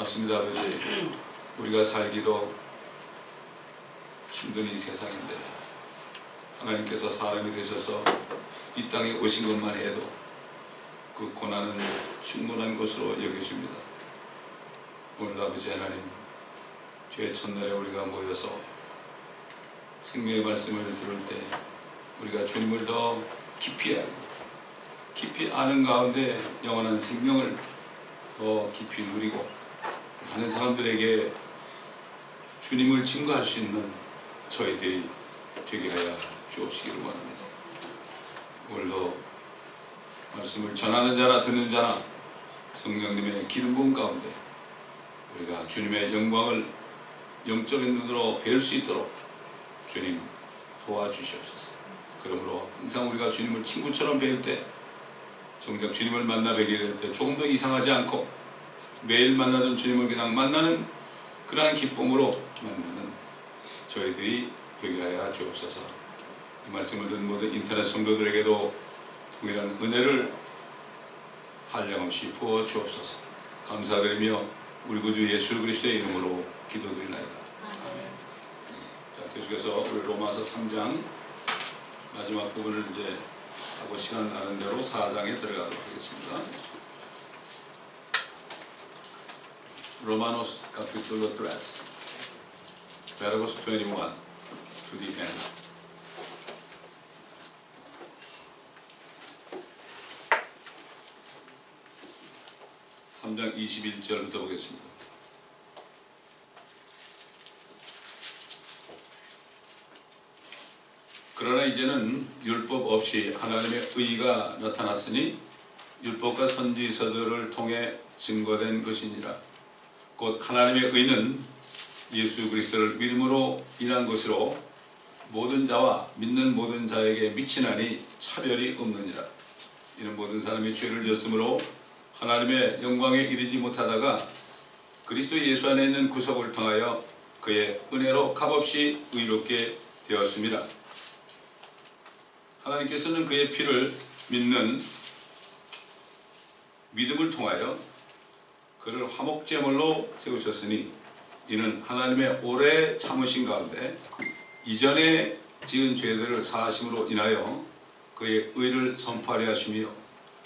맞습니다, 아버지. 우리가 살기도 힘든 이 세상인데 하나님께서 사람이 되셔서 이 땅에 오신 것만 해도 그 고난은 충분한 것으로 여겨집니다. 오늘 아버지 하나님, 주의 첫날에 우리가 모여서 생명의 말씀을 들을 때 우리가 주님을 더 깊이 알고 깊이 아는 가운데 영원한 생명을 더 깊이 누리고 많은 사람들에게 주님을 증거할 수 있는 저희들이 되게 하여 주옵시기를 원합니다. 오늘도 말씀을 전하는 자나 듣는 자나 성령님의 기름 부음 가운데 우리가 주님의 영광을 영적인 눈으로 배울 수 있도록 주님 도와주시옵소서. 그러므로 항상 우리가 주님을 친구처럼 배울 때, 정작 주님을 만나 뵈게 될 때 조금도 이상하지 않고 매일 만나던 주님을 그냥 만나는 그러한 기쁨으로 만나는 저희들이 되게 하여 주옵소서. 이 말씀을 듣는 모든 인터넷 성도들에게도 동일한 은혜를 한량없이 부어 주옵소서. 감사드리며 우리 구주 예수 그리스도의 이름으로 기도드리나이다. 아멘. 자, 계속해서 우리 로마서 3장 마지막 부분을 이제 하고 시간 나는 대로 4장에 들어가도록 하겠습니다. Romanos capítulo 3, versos 21 to the end. (3장) 21절부터 보겠습니다. 그러나 이제는 율법 없이 하나님의 의가 나타났으니 율법과 선지서들을 통해 증거된 것이니라. 곧 하나님의 의는 예수 그리스도를 믿음으로 인한 것으로 모든 자와 믿는 모든 자에게 미치나니 차별이 없느니라. 이는 모든 사람이 죄를 지었으므로 하나님의 영광에 이르지 못하다가 그리스도 예수 안에 있는 구속을 통하여 그의 은혜로 값없이 의롭게 되었습니다. 하나님께서는 그의 피를 믿는 믿음을 통하여 그를 화목제물로 세우셨으니 이는 하나님의 오래 참으신 가운데 이전에 지은 죄들을 사하심으로 인하여 그의 의를 선포하려 하시며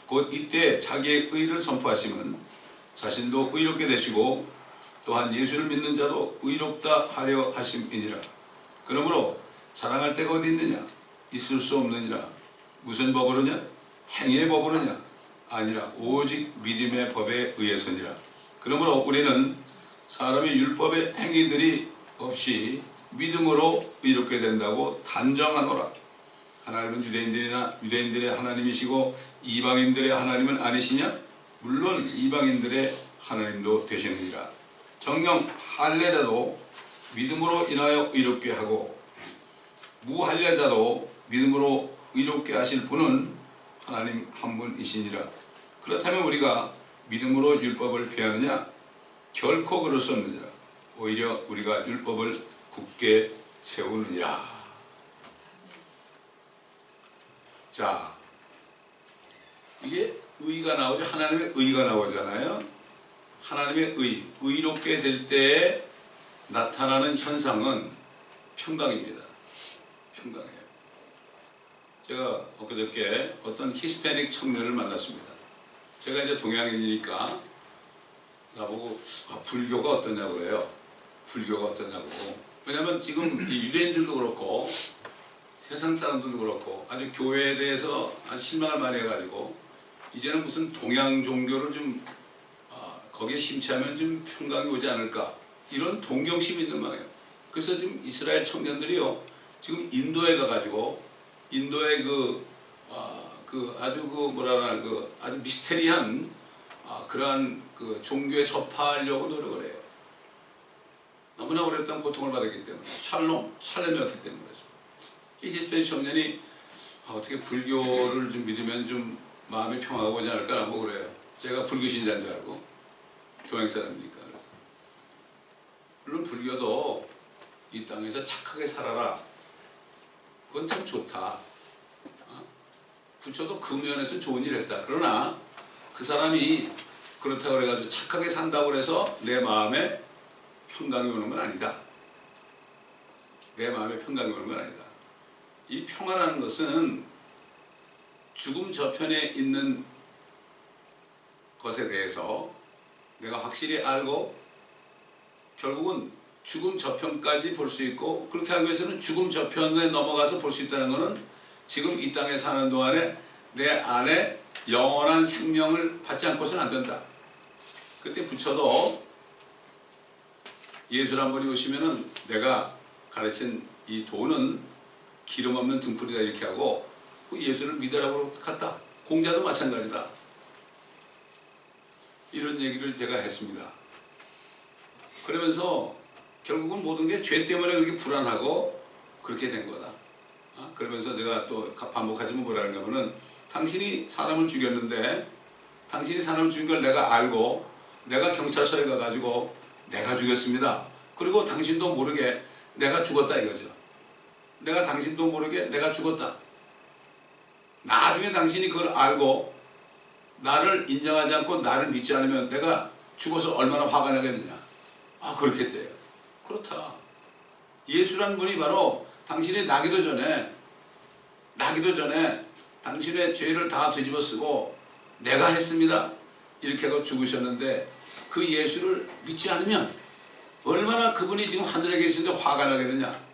곧 이때 자기의 의를 선포하심은 자신도 의롭게 되시고 또한 예수를 믿는 자도 의롭다 하려 하심이니라. 그러므로 자랑할 데가 어디 있느냐? 있을 수 없느니라. 무슨 법으로냐? 행위의 법으로냐? 아니라 오직 믿음의 법에 의해서니라. 그러므로 우리는 사람의 율법의 행위들이 없이 믿음으로 의롭게 된다고 단정하노라. 하나님은 유대인들의 하나님이시고 이방인들의 하나님은 아니시냐? 물론 이방인들의 하나님도 되시느니라. 정녕 할례자도 믿음으로 인하여 의롭게 하고 무할례자도 믿음으로 의롭게 하실 분은 하나님 한 분이시니라. 그렇다면 우리가 믿음으로 율법을 폐하느냐? 결코 그럴 수 없느니라. 오히려 우리가 율법을 굳게 세우느니라. 자, 이게 의가 나오죠. 하나님의 의가 나오잖아요. 하나님의 의롭게 될 때에 나타나는 현상은 평강입니다. 평강이에요. 제가 엊그저께 어떤 히스패닉 청년을 만났습니다. 제가 이제 동양인이니까 나보고 불교가 어떠냐고 그래요. 불교가 어떠냐고. 왜냐하면 지금 유대인들도 그렇고 세상 사람들도 그렇고 아주 교회에 대해서 실망을 많이 해가지고 이제는 무슨 동양 종교를 좀 거기에 심취하면 좀 평강이 오지 않을까 이런 동경심이 있는 모양이에요. 그래서 지금 이스라엘 청년들이요 지금 인도에 가가지고 인도의 아주 미스테리한 그러한 그 종교에 접하려고 노력을 해요. 너무나 오랫동안 고통을 받았기 때문에 샬롬이었기 때문에 그렇습니다. 이 히스패닉 청년이 어떻게 불교를 좀 믿으면 좀 마음이 평화가 오지 않을까라고 그래요. 제가 불교 신자인 줄 알고 동양 사람이니까. 그래서 물론 불교도 이 땅에서 착하게 살아라. 그건 참 좋다. 부처도 그 면에서 좋은 일 했다. 그러나 그 사람이 그렇다고 그래가지고 착하게 산다고 해서 내 마음에 평강이 오는 건 아니다. 내 마음에 평강이 오는 건 아니다. 이 평화라는 것은 죽음 저편에 있는 것에 대해서 내가 확실히 알고 결국은 죽음 저편까지 볼 수 있고, 그렇게 하기 위해서는 죽음 저편에 넘어가서 볼 수 있다는 것은 지금 이 땅에 사는 동안에 내 안에 영원한 생명을 받지 않고서는 안 된다. 그때 부처도 예수란 분이 오시면은 내가 가르친 이 도는 기름 없는 등불이다 이렇게 하고 그 예수를 믿으라고 갔다. 공자도 마찬가지다. 이런 얘기를 제가 했습니다. 그러면서 결국은 모든 게 죄 때문에 그렇게 불안하고 그렇게 된 거다. 그러면서 제가 또 반복하지만 뭐라는가 하면은 당신이 사람을 죽였는데 당신이 사람을 죽인 걸 내가 알고 내가 경찰서에 가가지고 내가 죽였습니다. 그리고 당신도 모르게 내가 죽었다 이거죠. 내가 당신도 모르게 내가 죽었다. 나중에 당신이 그걸 알고 나를 인정하지 않고 나를 믿지 않으면 내가 죽어서 얼마나 화가 나겠느냐. 그렇겠대요. 그렇다. 예수란 분이 바로 당신이 나기도 전에 당신의 죄를 다 뒤집어 쓰고 내가 했습니다 이렇게 하고 죽으셨는데 그 예수를 믿지 않으면 얼마나 그분이 지금 하늘에 계시는데 화가 나겠느냐.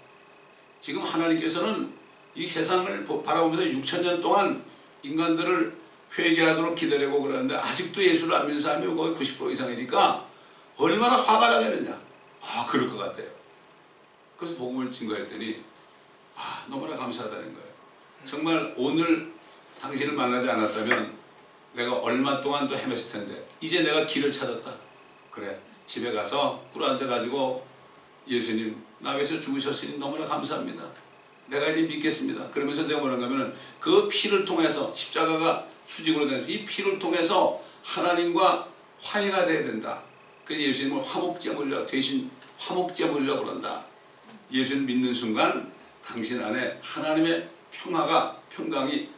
지금 하나님께서는 이 세상을 바라보면서 6,000년 동안 인간들을 회개하도록 기다리고 그러는데 아직도 예수를 안 믿는 사람이 거의 90% 이상이니까 얼마나 화가 나겠느냐. 그럴 것 같아요. 그래서 복음을 증거했더니 너무나 감사하다는 거예요. 정말 오늘 당신을 만나지 않았다면 내가 얼마 동안 또 헤맸을 텐데 이제 내가 길을 찾았다. 그래, 집에 가서 꿇어앉아가지고 예수님 나 위해서 죽으셨으니 너무나 감사합니다. 내가 이제 믿겠습니다. 그러면서 제가 뭐라고 하면은 그 피를 통해서 십자가가 수직으로 된 이 피를 통해서 하나님과 화해가 돼야 된다. 그래서 예수님을 화목제물이라고 대신 화목제물이라고 그런다. 예수를 믿는 순간 당신 안에 하나님의 평강이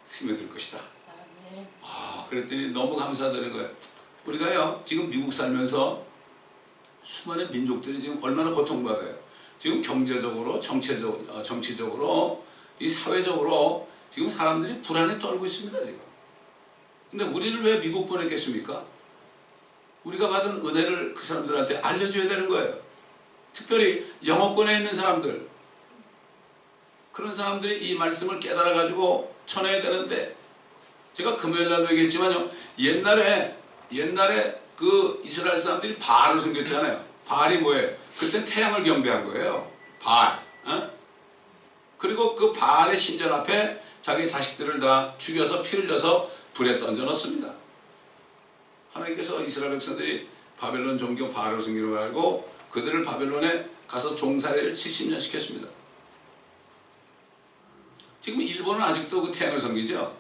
스며들 것이다. 그랬더니 너무 감사하다는 거예요. 우리가요 지금 미국 살면서 수많은 민족들이 지금 얼마나 고통받아요. 지금 경제적으로 정치적으로 이 사회적으로 지금 사람들이 불안에 떨고 있습니다. 지금. 근데 우리를 왜 미국 보냈겠습니까? 우리가 받은 은혜를 그 사람들한테 알려줘야 되는 거예요. 특별히 영어권에 있는 사람들, 그런 사람들이 이 말씀을 깨달아 가지고 전해야 되는데, 제가 금요일날도 얘기했지만요, 옛날에 그 이스라엘 사람들이 바알을 섬겼잖아요. 바알이 뭐예요? 그때 태양을 경배한 거예요. 바알. 그리고 그 바알의 신전 앞에 자기 자식들을 다 죽여서 피 흘려서 불에 던져 넣습니다. 하나님께서 이스라엘 백성들이 바벨론 종교 바알을 섬기는 걸 알고 그들을 바벨론에 가서 종살이를 70년 시켰습니다. 지금 일본은 아직도 그 태양을 섬기죠.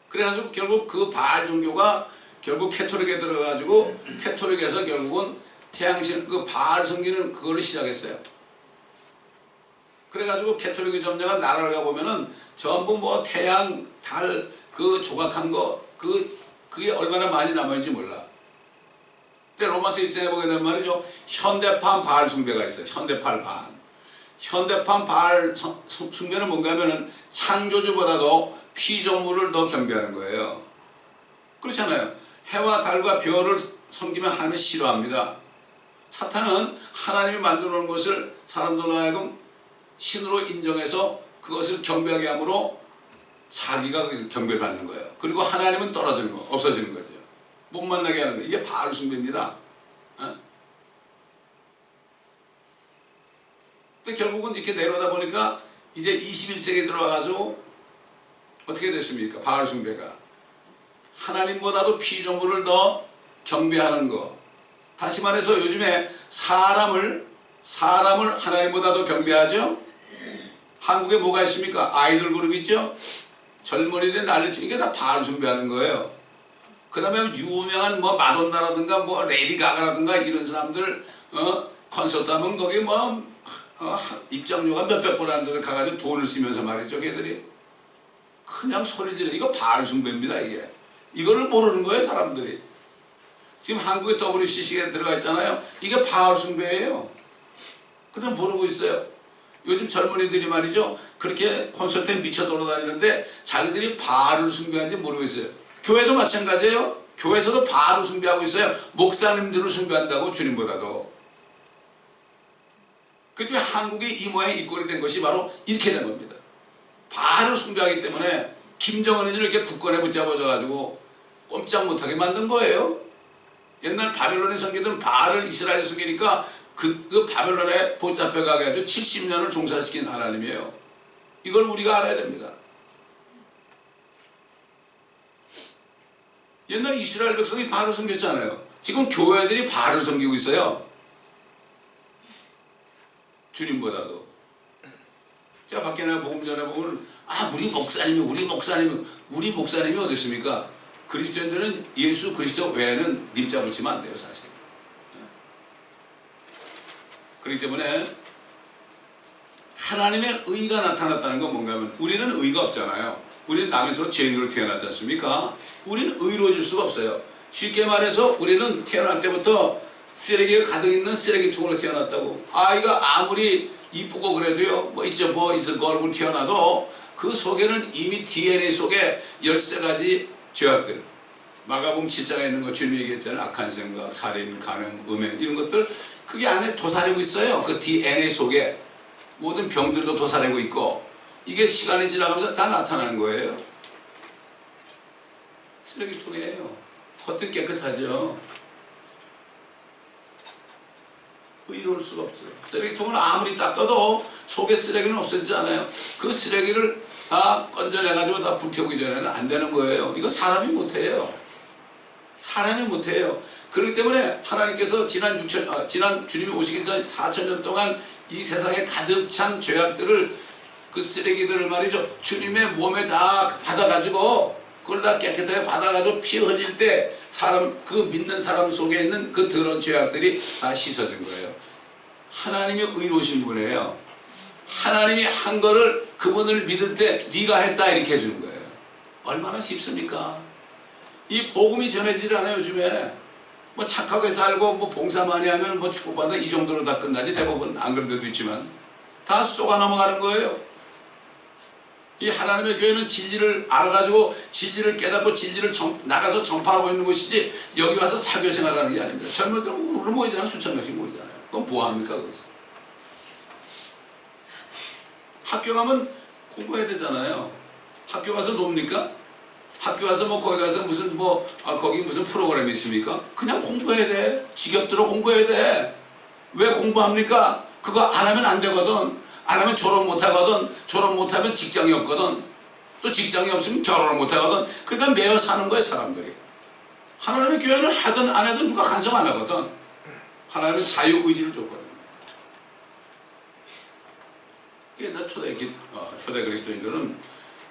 그래가지고 결국 그 바알 종교가 결국 캐토릭에 들어가지고 캐토릭에서 결국은 태양신 그 바알 섬기는 그거를 시작했어요. 그래가지고 캐토릭이 점령한 나라를 가보면은 전부 뭐 태양, 달 그 조각한 거 그게 얼마나 많이 남아있는지 몰라. 근데 로마서 1장에 보게 되면 말이죠, 현대판 바알 숭배가 있어요. 현대판 바알 숭배는 뭔가 하면은 창조주보다도 피조물을 더 경배하는 거예요. 그렇잖아요. 해와 달과 별을 섬기면 하나님은 싫어합니다. 사탄은 하나님이 만들어 놓은 것을 사람들로 하여금 신으로 인정해서 그것을 경배하게 함으로 자기가 경배를 받는 거예요. 그리고 하나님은 떨어지는 거, 없어지는 거죠. 못 만나게 하는 거예요. 이게 바알 숭배입니다. 근데 결국은 이렇게 내려오다 보니까 이제 21세기에 들어와가지고 어떻게 됐습니까? 바알 숭배가 하나님보다도 피조물을 더 경배하는 거. 다시 말해서 요즘에 사람을 하나님보다 더 경배하죠. 한국에 뭐가 있습니까? 아이돌 그룹 있죠. 젊은이들이 난리치는 게 다 바알 숭배하는 거예요. 그 다음에 유명한 뭐 마돈나라든가 뭐 레이디 가가라든가 이런 사람들 콘서트 하면 거기 입장료가 몇백 불 하는 데 가가지고 돈을 쓰면서 말이죠. 걔들이 그냥 소리 지르는 이거 바알 숭배입니다. 이거를 모르는 거예요, 사람들이. 지금 한국에 WCC에 들어가 있잖아요. 이게 바알 숭배예요. 그냥 모르고 있어요. 요즘 젊은이들이 말이죠, 그렇게 콘서트에 미쳐 돌아다니는데 자기들이 바알을 숭배하는지 모르고 있어요. 교회도 마찬가지예요. 교회에서도 바알을 숭배하고 있어요. 목사님들을 숭배한다고, 주님보다도. 그 때문에 한국이 이 모양의 이 꼴이 된 것이 바로 이렇게 된 겁니다. 바알을 숭배하기 때문에 김정은이 이렇게 국권에 붙잡아져가지고 꼼짝 못하게 만든 거예요. 옛날 바벨론의 성기들은 바알을 이스라엘에 숨기니까 그 바벨론에 붙잡혀가게 해가지고 70년을 종살시킨 하나님이에요. 이걸 우리가 알아야 됩니다. 옛날 이스라엘 백성이 바알을 섬겼잖아요. 지금 교회들이 바알을 섬기고 있어요. 주님보다도. 제가 밖에 나가 복음 전해보면, 우리 목사님이 어디 있습니까? 그리스도인들은 예수 그리스도 외에는 님자 붙이면 안 돼요, 사실. 그렇기 때문에 하나님의 의가 나타났다는 건 뭔가 하면, 우리는 의가 없잖아요. 우리는 남에서 죄인으로 태어났지 않습니까? 우리는 의로워질 수가 없어요. 쉽게 말해서 우리는 태어날 때부터 쓰레기가 가득 있는 쓰레기통으로 태어났다고. 아이가 아무리 이쁘고 그래도요, 뭐 있죠, 얼굴 태어나도 그 속에는 이미 DNA 속에 13가지 죄악들, 마가복음 7장에 있는 거 주님이 얘기했잖아요. 악한 생각, 살인, 간음, 음행, 이런 것들, 그게 안에 도사리고 있어요. 그 DNA 속에 모든 병들도 도사리고 있고, 이게 시간이 지나가면서 다 나타나는 거예요. 쓰레기통이에요. 겉은 깨끗하죠. 의로울 수가 없어요. 쓰레기통을 아무리 닦아도 속에 쓰레기는 없어지지 않아요. 그 쓰레기를 다 건져내가지고 다 불태우기 전에는 안 되는 거예요. 이거 사람이 못해요. 사람이 못해요. 그렇기 때문에 하나님께서 지난 주님이 오시기 전 4000년 동안 이 세상에 가득 찬 죄악들을, 그 쓰레기들을 말이죠, 주님의 몸에 다 받아가지고, 그걸 다 깨끗하게 받아가지고 피 흘릴 때 그 믿는 사람 속에 있는 그 더러운 죄악들이 다 씻어진 거예요. 하나님이 의로우신 분이에요. 하나님이 한 거를 그분을 믿을 때 네가 했다 이렇게 해주는 거예요. 얼마나 쉽습니까? 이 복음이 전해지지 않아요. 요즘에 뭐 착하게 살고 뭐 봉사 많이 하면 뭐 축복받아, 이 정도로 다 끝나지. 대부분 안 그런 데도 있지만 다 쏘가 넘어가는 거예요. 이 하나님의 교회는 진리를 알아가지고 진리를 깨닫고 진리를 나가서 전파하고 있는 것이지, 여기 와서 사교 생활하는 게 아닙니다. 젊은이들은 우르르 모이잖아요. 수천 명씩 모이잖아요. 그럼 뭐합니까 거기서? 학교 가면 공부해야 되잖아요. 학교 가서 놉니까? 학교 가서 뭐 거기 가서 무슨 거기 무슨 프로그램이 있습니까? 그냥 공부해야 돼. 지겹도록 공부해야 돼. 왜 공부합니까? 그거 안 하면 안 되거든. 안 하면 졸업 못 하거든. 졸업 못 하면 직장이 없거든. 또 직장이 없으면 결혼을 못 하거든. 그러니까 매여 사는 거예요, 사람들이. 하나님의 교회는 하든 안 하든 누가 간섭 안 하거든. 하나님은 자유의지를 줬거든. 옛날 초대 그리스도인들은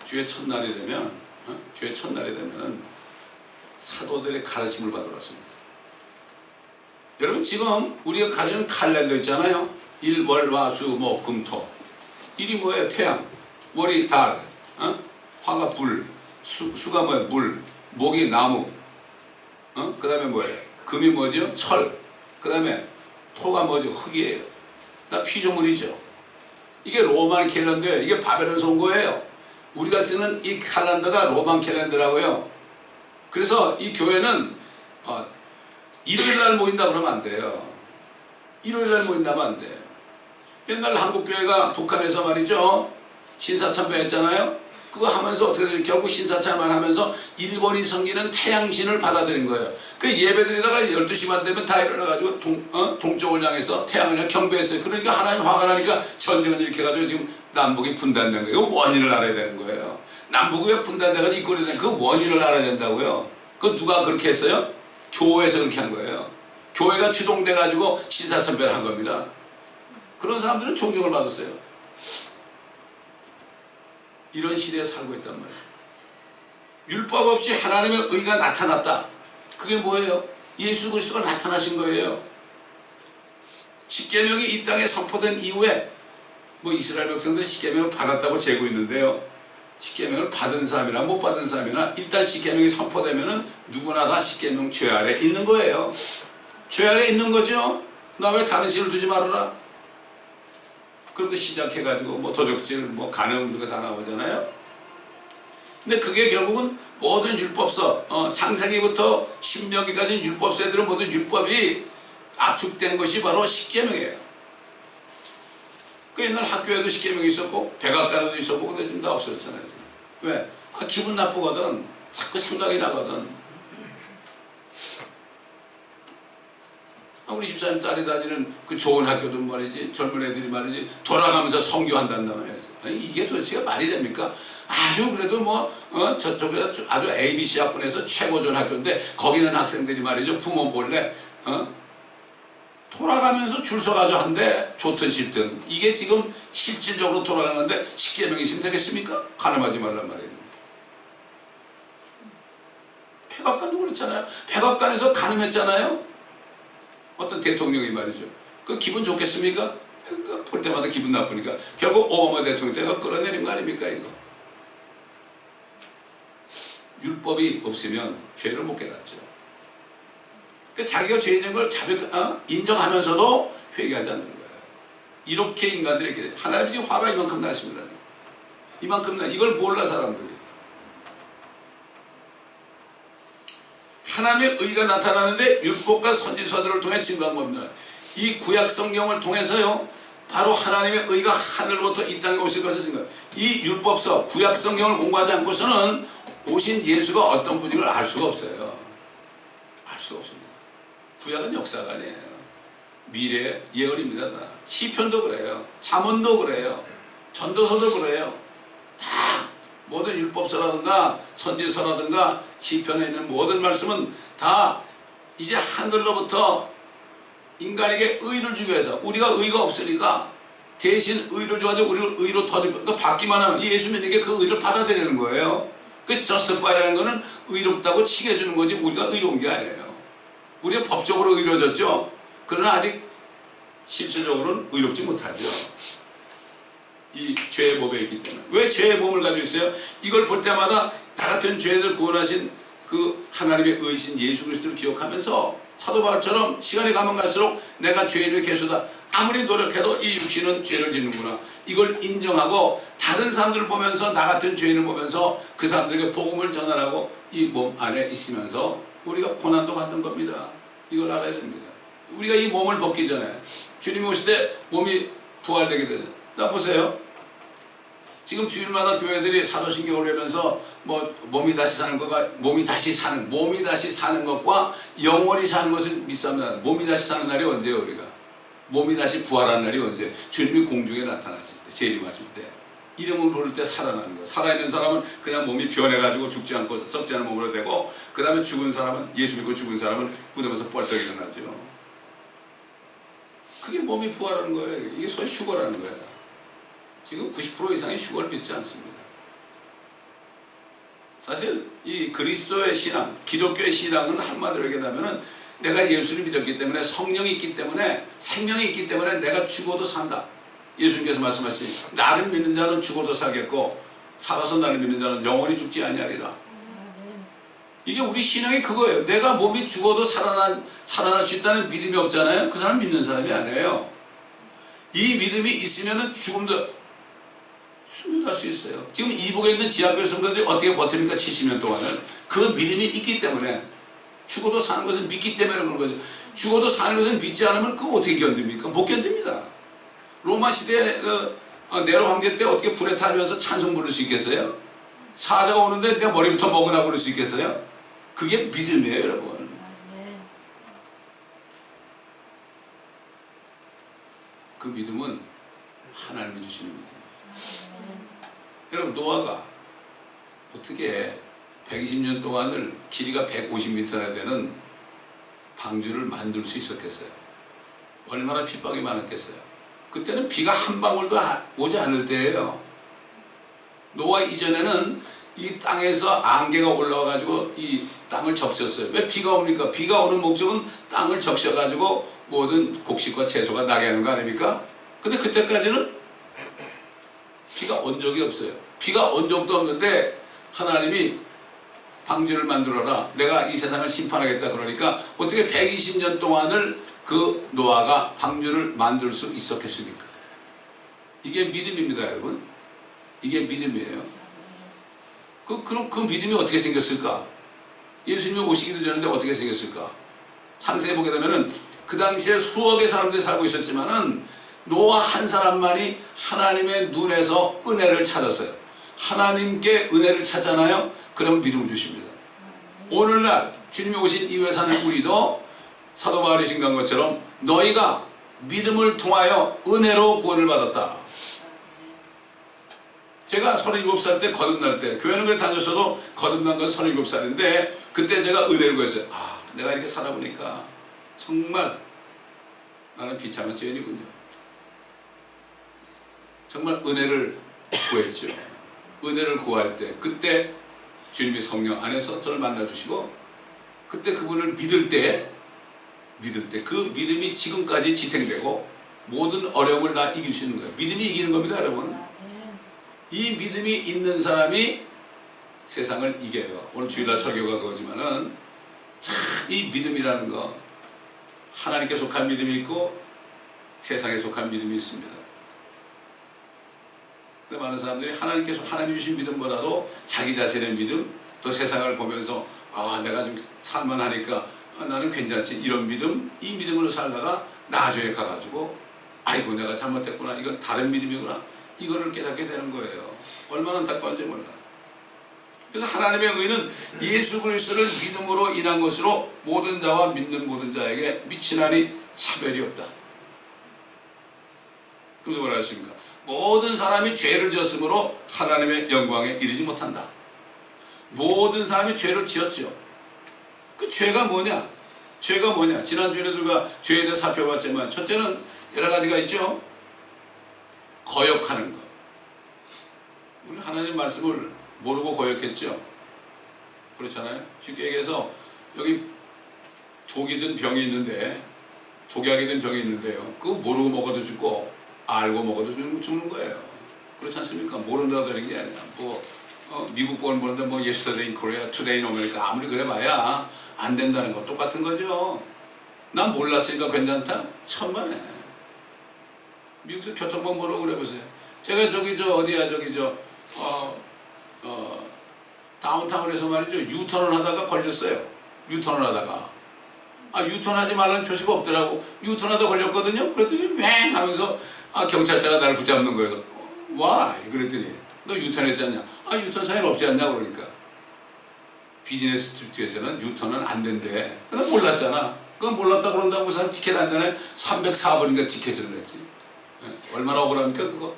주의 첫날이 되면, 사도들의 가르침을 받으러 왔습니다. 여러분, 지금 우리가 가지는 칼날도 있잖아요. 일, 월, 화, 수, 목, 금, 토. 일이 뭐예요? 태양. 월이 달. 화가 불. 수가 뭐예요? 물. 목이 나무. 그 다음에 뭐예요? 금이 뭐죠? 철. 그 다음에 토가 뭐죠? 흙이에요. 다 피조물이죠. 이게 로만 캘린더예요. 이게 바벨론 선고예요. 우리가 쓰는 이 칼렌더가 로만 캘린더라고요. 그래서 이 교회는 일요일날 모인다 그러면 안 돼요. 일요일날 모인다면 안 돼요. 옛날 한국교회가 북한에서 말이죠, 신사참배 했잖아요. 그거 하면서 어떻게 되죠? 결국 신사참배만 하면서 일본이 섬기는 태양신을 받아들인 거예요. 그 예배드리다가 12시만 되면 다 일어나가지고 동쪽을 향해서 태양을 향해 경배했어요. 그러니까 하나님 화가 나니까 전쟁을 일으켜가지고 지금 남북이 분단된 거예요. 그 원인을 알아야 되는 거예요. 남북이 왜 분단돼가지고 이 꼴이 된, 그 원인을 알아야 된다고요. 그 누가 그렇게 했어요? 교회에서 그렇게 한 거예요. 교회가 주동돼가지고 신사참배를 한 겁니다. 그런 사람들은 존경을 받았어요. 이런 시대에 살고 있단 말이에요. 율법 없이 하나님의 의가 나타났다. 그게 뭐예요? 예수 그리스도가 나타나신 거예요. 십계명이 이 땅에 선포된 이후에 뭐 이스라엘 백성들 십계명을 받았다고 재고 있는데요. 십계명을 받은 사람이나 못 받은 사람이나 일단 십계명이 선포되면은 누구나 다 십계명 죄 아래 있는 거예요. 죄 아래 있는 거죠. 나 왜 다른 신을 두지 말아라. 그런데 시작해가지고 뭐 도적질, 뭐 간음 이런 거 다 나오잖아요. 근데 그게 결국은 모든 율법서, 창세기부터 신명기까지 율법서들은 모든 율법이 압축된 것이 바로 십계명이에요. 그 옛날 학교에도 십계명이 있었고 백악관에도 있었고 근데 지금 다 없어졌잖아요. 왜? 기분 나쁘거든. 자꾸 생각이 나거든. 우리 집사님 딸이 다니는 그 좋은 학교도 말이지, 젊은 애들이 말이지 돌아가면서 성교한단 말이지. 이게 도대체 말이 됩니까? 아주 그래도 저쪽에서 아주 ABC 학군에서 최고 좋은 학교인데 거기는 학생들이 말이죠 부모 몰래 돌아가면서 줄 서가지고 한데 좋든 싫든 이게 지금 실질적으로 돌아가는데 십계명이 있으면 되겠습니까? 간음하지 말란 말이에요. 백악관도 그렇잖아요. 백악관에서 간음했잖아요. 어떤 대통령이 말이죠. 그 기분 좋겠습니까? 그러니까 볼 때마다 기분 나쁘니까 결국 오바마 대통령 때가 끌어내린 거 아닙니까 이거. 율법이 없으면 죄를 못 깨닫죠. 자기가 죄인 걸 인정하면서도 회개하지 않는 거예요. 이렇게 인간들이 이렇게 하나님이 지금 화가 이만큼 나십니다. 이만큼 나 이걸 몰라 사람들이. 하나님의 의가 나타나는데 율법과 선지서들을 통해 증거한 겁니다. 이 구약 성경을 통해서요 바로 하나님의 의가 하늘부터 이 땅에 오실 것을 증거. 이 율법서 구약 성경을 공부하지 않고서는 오신 예수가 어떤 분인 걸 알 수가 없어요. 알 수가 없습니다. 구약은 역사가 아니에요. 미래 예언입니다. 다. 시편도 그래요. 잠언도 그래요. 전도서도 그래요. 다 모든 율법서라든가 선지서라든가 시편에 있는 모든 말씀은 다 이제 하늘로부터 인간에게 의를 주기 위해서 우리가 의가 없으니까 대신 의를 줘가지고 우리를 의로 그러니까 받기만 하면 예수 믿는 게 그 의를 받아들이는 거예요. 그 justify라는 거는 의롭다고 칭해주는 거지 우리가 의로운 게 아니에요. 우리가 법적으로 의로워졌죠. 그러나 아직 실질적으로는 의롭지 못하죠. 이 죄의 몸에 있기 때문에. 왜 죄의 몸을 가지고 있어요? 이걸 볼 때마다 나 같은 죄를 구원하신 그 하나님의 의신 예수 그리스도를 기억하면서 사도 바울처럼 시간이 가면 갈수록 내가 죄인의 개수다. 아무리 노력해도 이 육신은 죄를 짓는구나. 이걸 인정하고 다른 사람들을 보면서 나 같은 죄인을 보면서 그 사람들에게 복음을 전하라고 이 몸 안에 있으면서 우리가 고난도 받는 겁니다. 이걸 알아야 됩니다. 우리가 이 몸을 벗기 전에 주님이 오실 때 몸이 부활되게 되죠. 나 보세요. 지금 주일마다 교회들이 사도신경을 외면서 몸이 다시 사는 것과 영원히 사는 것을 믿습니다. 몸이 다시 사는 날이 언제예요, 우리가? 몸이 다시 부활하는 날이 언제? 주님이 공중에 나타나실 때, 재림하실 때. 이름을 부를 때 살아나는 거예요. 살아있는 사람은 그냥 몸이 변해가지고 죽지 않고 썩지 않은 몸으로 되고, 그 다음에 죽은 사람은, 예수 믿고 죽은 사람은 무덤에서 뻘떡 일어나죠. 그게 몸이 부활하는 거예요. 이게 소위 휴거라는 거예요. 지금 90% 이상이 휴거를 믿지 않습니다. 사실 이 그리스도의 신앙, 기독교의 신앙은 한마디로 얘기하면 내가 예수를 믿었기 때문에 성령이 있기 때문에 생명이 있기 때문에 내가 죽어도 산다. 예수님께서 말씀하시니 나를 믿는 자는 죽어도 살겠고 살아서 나를 믿는 자는 영원히 죽지 아니하리라. 이게 우리 신앙이 그거예요. 내가 몸이 죽어도 살아날 수 있다는 믿음이 없잖아요. 그 사람 믿는 사람이 아니에요. 이 믿음이 있으면 죽음도 순교할 수 있어요. 지금 이북에 있는 지하교회 성도들이 어떻게 버팁니까? 70년 동안을. 그 믿음이 있기 때문에 죽어도 사는 것은 믿기 때문에 그런 거죠. 죽어도 사는 것은 믿지 않으면 그거 어떻게 견딥니까? 못 견딥니다. 로마 시대 네로 황제 때 어떻게 불에 타면서 찬송 부를 수 있겠어요? 사자가 오는데 내 머리부터 먹으나 부를 수 있겠어요? 그게 믿음이에요, 여러분. 그 믿음은 하나님이 주시는 믿음이에요. 여러분, 노아가 어떻게 120년 동안을 길이가 150m나 되는 방주를 만들 수 있었겠어요? 얼마나 핍박이 많았겠어요? 그때는 비가 한 방울도 오지 않을 때예요. 노아 이전에는 이 땅에서 안개가 올라와가지고 이 땅을 적셨어요. 왜 비가 옵니까? 비가 오는 목적은 땅을 적셔가지고 모든 곡식과 채소가 나게 하는 거 아닙니까? 근데 그때까지는 비가 온 적이 없어요. 비가 온 적도 없는데 하나님이 방주를 만들어라. 내가 이 세상을 심판하겠다. 그러니까 어떻게 120년 동안을 그 노아가 방주를 만들 수 있었겠습니까? 이게 믿음입니다, 여러분. 이게 믿음이에요. 그럼 그 믿음이 어떻게 생겼을까? 예수님이 오시기도 전인데 어떻게 생겼을까? 창세기 보게 되면은 그 당시에 수억의 사람들이 살고 있었지만은 노아 한 사람만이 하나님의 눈에서 은혜를 찾았어요. 하나님께 은혜를 찾잖아요. 그럼 믿음을 주십니다. 오늘날 주님이 오신 이후에 사는 우리도 사도 바울이 증거한 것처럼 너희가 믿음을 통하여 은혜로 구원을 받았다. 제가 37살 때 거듭날 때 교회는 그래 다녔어도 거듭난 건 37살인데 그때 제가 은혜를 구했어요. 내가 이렇게 살아보니까 정말 나는 비참한 죄인이군요. 정말 은혜를 구했죠. 은혜를 구할 때 그때 주님의 성령 안에서 저를 만나주시고 그때 그분을 믿을 때 그 믿음이 지금까지 지탱되고 모든 어려움을 다 이길 수 있는 거예요. 믿음이 이기는 겁니다, 여러분. 이 믿음이 있는 사람이 세상을 이겨요. 오늘 주일날 설교가 그거지만은 참 이 믿음이라는 거 하나님께 속한 믿음이 있고 세상에 속한 믿음이 있습니다. 근데 많은 사람들이 하나님 주신 믿음보다도 자기 자신의 믿음, 또 세상을 보면서 내가 좀 살만하니까 나는 괜찮지, 이런 믿음, 이 믿음으로 살다가 나중에 가가지고 아이고 내가 잘못했구나, 이건 다른 믿음이구나, 이거를 깨닫게 되는 거예요. 얼마나 안타까운지 몰라. 그래서 하나님의 의는 예수 그리스도를 믿음으로 인한 것으로 모든 자와 믿는 모든 자에게 미치나니 차별이 없다. 그래서 뭐라 했습니까? 모든 사람이 죄를 지었으므로 하나님의 영광에 이르지 못한다. 모든 사람이 죄를 지었죠. 그 죄가 뭐냐? 죄가 뭐냐? 지난주에도 우리가 죄에 대해 살펴봤지만 첫째는 여러 가지가 있죠. 거역하는 것. 우리 하나님 말씀을 모르고 거역했죠. 그렇잖아요. 쉽게 얘기해서 여기 독이 든 병이 있는데, 독약이 든 병이 있는데요, 그거 모르고 먹어도 죽고 알고 먹어도 죽는 거예요. 그렇지 않습니까? 모른다고 되는 게 아니야. 미국 본 보는데 yesterday in Korea, today in America 아무리 그래 봐야 안 된다는 거 똑같은 거죠. 난 몰랐으니까 괜찮다? 천만에. 미국에서 교통법 모르고 그래 보세요. 제가 다운타운에서 말이죠, 유턴을 하다가 걸렸어요. 유턴을 하다가 유턴하지 말라는 표시가 없더라고. 유턴하다 걸렸거든요. 그랬더니 맹 하면서 경찰차가 나를 붙잡는 거예요. Why? 그랬더니 너 유턴했지 않냐? 유턴 사인 없지 않냐? 그러니까 비즈니스 스트리트에서는 유턴은 안 된대. 난 몰랐잖아. 그건 몰랐다 그런다고 그 사람 티켓 안 되네. 304불인가 티켓을 냈지. 얼마나 억울합니까 그거?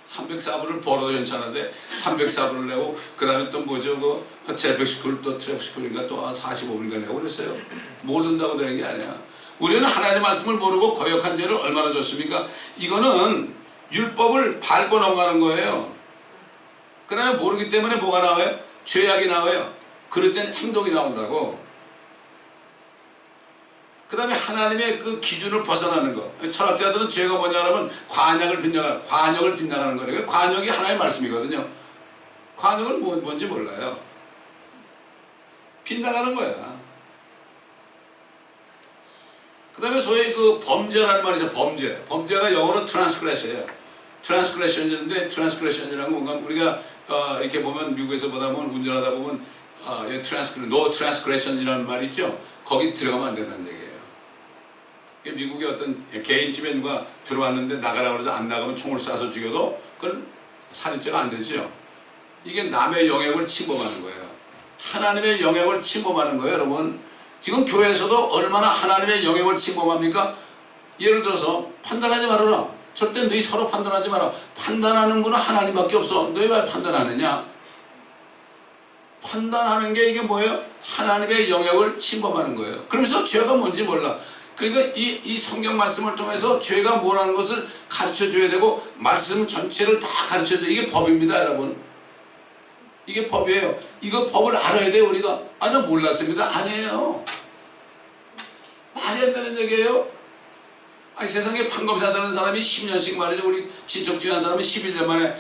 304불을 벌어도 괜찮은데 304불을 내고 그 다음에 또 뭐죠, 트래픽 스쿨인가 또 45불인가 내고 그랬어요. 모른다고 되는 게 아니야. 우리는 하나님 말씀을 모르고 거역한 죄를 얼마나 줬습니까? 이거는 율법을 밟고 넘어가는 거예요. 그 다음에 모르기 때문에 뭐가 나와요? 죄악이 나와요. 그럴 땐 행동이 나온다고. 그 다음에 하나님의 그 기준을 벗어나는 거. 철학자들은 죄가 뭐냐 하면 관역을 빗나가는 거예요. 관역이 하나의 말씀이거든요. 관역은 뭔지 몰라요. 빗나가는 거야. 그 다음에 소위 그 범죄라는 말이죠. 범죄가 영어로 transgress예요. transgression인데 transgression이라는 건 뭔가 우리가 이렇게 보면 미국에서 보다 보면 운전하다 보면 no transgression이라는 말이 있죠. 거기 들어가면 안 된다는 얘기예요. 미국의 어떤 개인집에 누가 들어왔는데 나가라고 해서 안 나가면 총을 쏴서 죽여도 그건 살인죄가 안 되죠. 이게 남의 영역을 침범하는 거예요. 하나님의 영역을 침범하는 거예요, 여러분. 지금 교회에서도 얼마나 하나님의 영역을 침범합니까? 예를 들어서 판단하지 말아라. 절대 너희 서로 판단하지 마라. 판단하는 분은 하나님밖에 없어. 너희 왜 판단하느냐? 판단하는 게 이게 뭐예요? 하나님의 영역을 침범하는 거예요. 그러면서 죄가 뭔지 몰라. 그러니까 이 성경 말씀을 통해서 죄가 뭐라는 것을 가르쳐 줘야 되고 말씀 전체를 다 가르쳐 줘야 돼. 이게 법입니다, 여러분. 이게 법이에요. 이거 법을 알아야 돼요, 우리가. 나 몰랐습니다. 아니에요. 말이 안 되는 얘기예요. 아니 세상에 판검사되는 사람이 10년씩 말이죠. 우리 친척 중에 한 사람은 11년 만에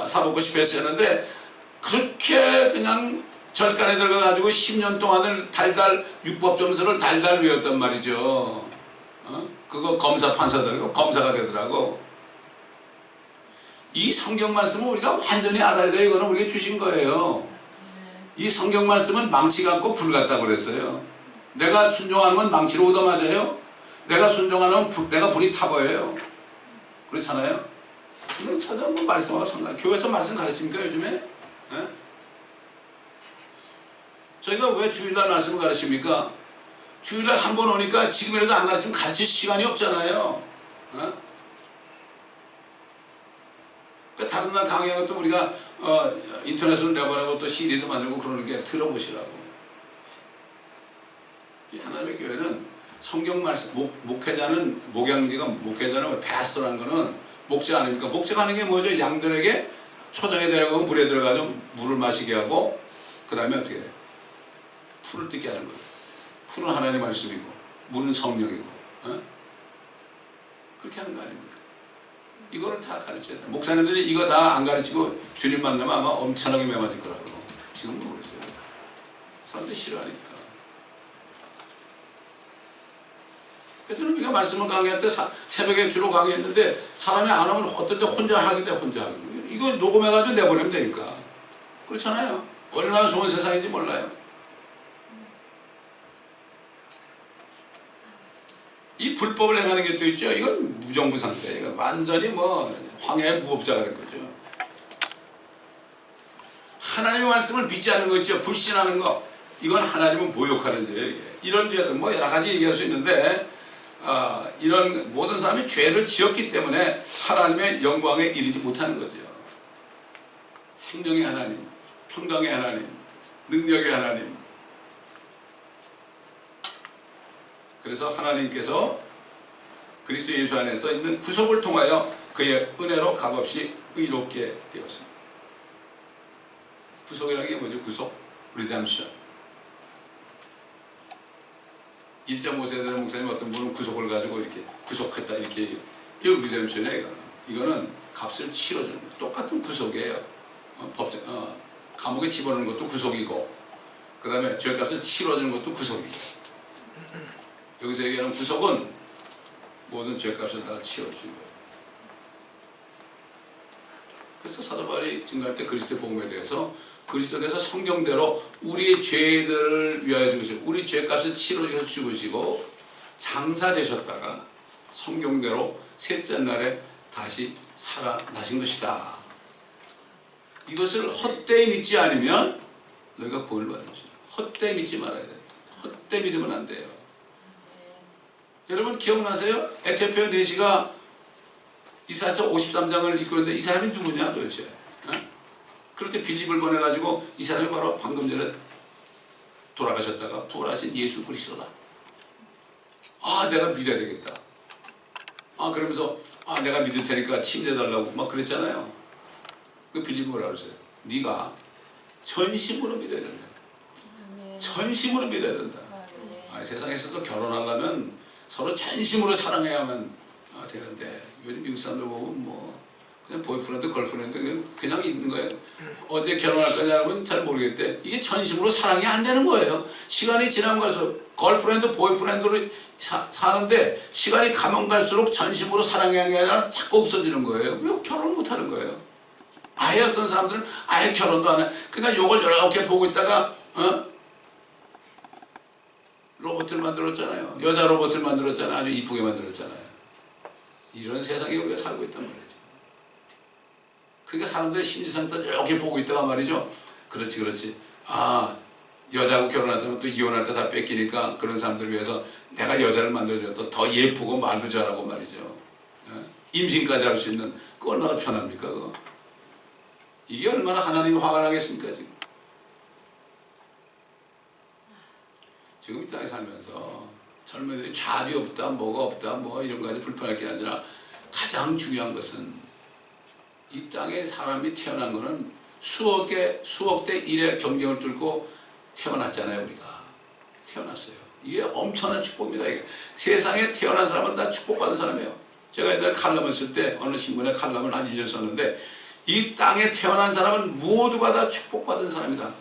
사먹고 싶어 했었는데 그렇게 그냥 절간에 들어가가지고 10년 동안을 달달 육법점수를 달달 외웠단 말이죠. 그거 검사 판사들고 검사가 되더라고. 이 성경 말씀은 우리가 완전히 알아야 돼요. 이거는 우리가 주신 거예요. 이 성경 말씀은 망치 같고 불 같다고 그랬어요. 내가 순종하는 건 망치로 얻어맞아요. 내가 순종하는 건 내가 불이 타버려요. 그렇잖아요. 근데 찾아보면 말씀하고 상관. 교회에서 말씀 가르칩니까 요즘에? 에? 저희가 왜 주일날 말씀을 가르칩니까? 주일날 한 번 오니까 지금이라도 안 가르치면 가르칠 시간이 없잖아요. 그러니까 다른 날 강의하고 또 우리가 인터넷으로 내보내고 또 CD도 만들고 그러는 게 들어보시라고. 이 하나님의 교회는 성경 말씀, 목회자는, 목양지가 목회자는 패스토라는 거는 목자 아닙니까? 목자가 하는 게 뭐죠? 양들에게 초장에 들어가고 물에 들어가서 물을 마시게 하고 그 다음에 어떻게 해요? 풀을 뜯게 하는 거예요. 풀은 하나님의 말씀이고 물은 성령이고 그렇게 하는 거 아닙니까? 이거를 다 가르쳐야 돼요. 목사님들이 이거 다 안 가르치고 주님 만나면 아마 엄청나게 매맞을 거라고. 지금은 모르겠어요. 사람들이 싫어하니까. 그래서 우리가 말씀을 강의할 때 새벽에 주로 강의했는데 사람이 안 오면 어떨 때 혼자 하게 돼. 이거 녹음해가지고 내보내면 되니까. 그렇잖아요. 얼마나 좋은 세상인지 몰라요. 이 불법을 행하는 게 또 있죠. 이건 무정부 상태. 이건 완전히 뭐 황야의 무법자가 된 거죠. 하나님의 말씀을 믿지 않는 거 있죠. 불신하는 거. 이건 하나님을 모욕하는 죄예요. 이런 죄들 뭐 여러 가지 얘기할 수 있는데 이런 모든 사람이 죄를 지었기 때문에 하나님의 영광에 이르지 못하는 거죠. 생명의 하나님, 평강의 하나님, 능력의 하나님. 그래서 하나님께서 그리스도 예수 안에서 있는 구속을 통하여 그의 은혜로 값없이 의롭게 되었습니다. 구속이라는 게 뭐죠? 구속? 리뎀션. 1.5세대 되는 목사님 어떤 분은 구속을 가지고 이렇게 구속했다 이렇게 이 리뎀션이에요. 이거는 값을 치러주는 거예요. 똑같은 구속이에요. 감옥에 집어넣는 것도 구속이고 그 다음에 죄값을 치러주는 것도 구속이에요. 여기서 얘기하는 구속은 모든 죄값을 다 치워준 거예요. 그래서 사도 바울이 증거할 때 그리스도의 복음에 대해서 그리스도께서 성경대로 우리의 죄들을 위하여 죽으시고 우리 죄값을 치러주셔서 죽으시고 장사되셨다가 성경대로 셋째 날에 다시 살아나신 것이다. 이것을 헛되이 믿지 않으면 너희가 구원을 받는 것이다. 헛되이 믿지 말아야 돼요. 헛되이 믿으면 안 돼요. 여러분 기억나세요? 에티오피아 내시가 이사야서 53장을 읽고 있는데 이 사람이 누구냐 도대체? 그럴 때 빌립을 보내가지고 이 사람이 바로 방금 전에 돌아가셨다가 부활하신 예수 그리스도다. 내가 믿어야 되겠다. 그러면서 내가 믿을 테니까 침례해달라고 막 그랬잖아요. 그 빌립이 뭐라 그랬어요? 네가 전심으로 믿어야 된다. 전심으로 믿어야 된다. 세상에서도 결혼하려면 서로 전심으로 사랑해야만 되는데 요즘 미국 사람들 보면 뭐 그냥 보이프렌드, 걸프렌드 그냥 있는 거예요. 어디에 결혼할 거냐면 잘 모르겠대. 이게 전심으로 사랑이 안 되는 거예요. 시간이 지나면 갈수록 걸프렌드, 보이프렌드로 사는데 시간이 가면 갈수록 전심으로 사랑하는 게 아니라 자꾸 없어지는 거예요. 왜 결혼을 못 하는 거예요? 아예 어떤 사람들은 아예 결혼도 안 해. 그러니까 요걸 이렇게 보고 있다가 로봇을 만들었잖아요. 여자 로봇을 만들었잖아요. 아주 이쁘게 만들었잖아요. 이런 세상에 우리가 살고 있단 말이죠. 그러니까 사람들의 심리상도 이렇게 보고 있다가 말이죠. 그렇지. 여자하고 결혼하다면 또 이혼할 때 다 뺏기니까 그런 사람들을 위해서 내가 여자를 만들어줬다. 더 예쁘고 말도 잘하고 말이죠. 임신까지 할 수 있는 그거 얼마나 편합니까? 그거? 이게 얼마나 하나님이 화가 나겠습니까? 지금 이 땅에 살면서 젊은이들이 잡이 없다, 뭐가 없다, 뭐 이런 거 가지고 불편할 게 아니라 가장 중요한 것은 이 땅에 사람이 태어난 거는 수억 대 일의 경쟁을 뚫고 태어났잖아요. 우리가 태어났어요. 이게 엄청난 축복입니다. 이게. 세상에 태어난 사람은 다 축복받은 사람이에요. 제가 옛날에 칼럼을 쓸 때 어느 신문에 칼럼을 한 1년 썼는데 이 땅에 태어난 사람은 모두가 다 축복받은 사람이다.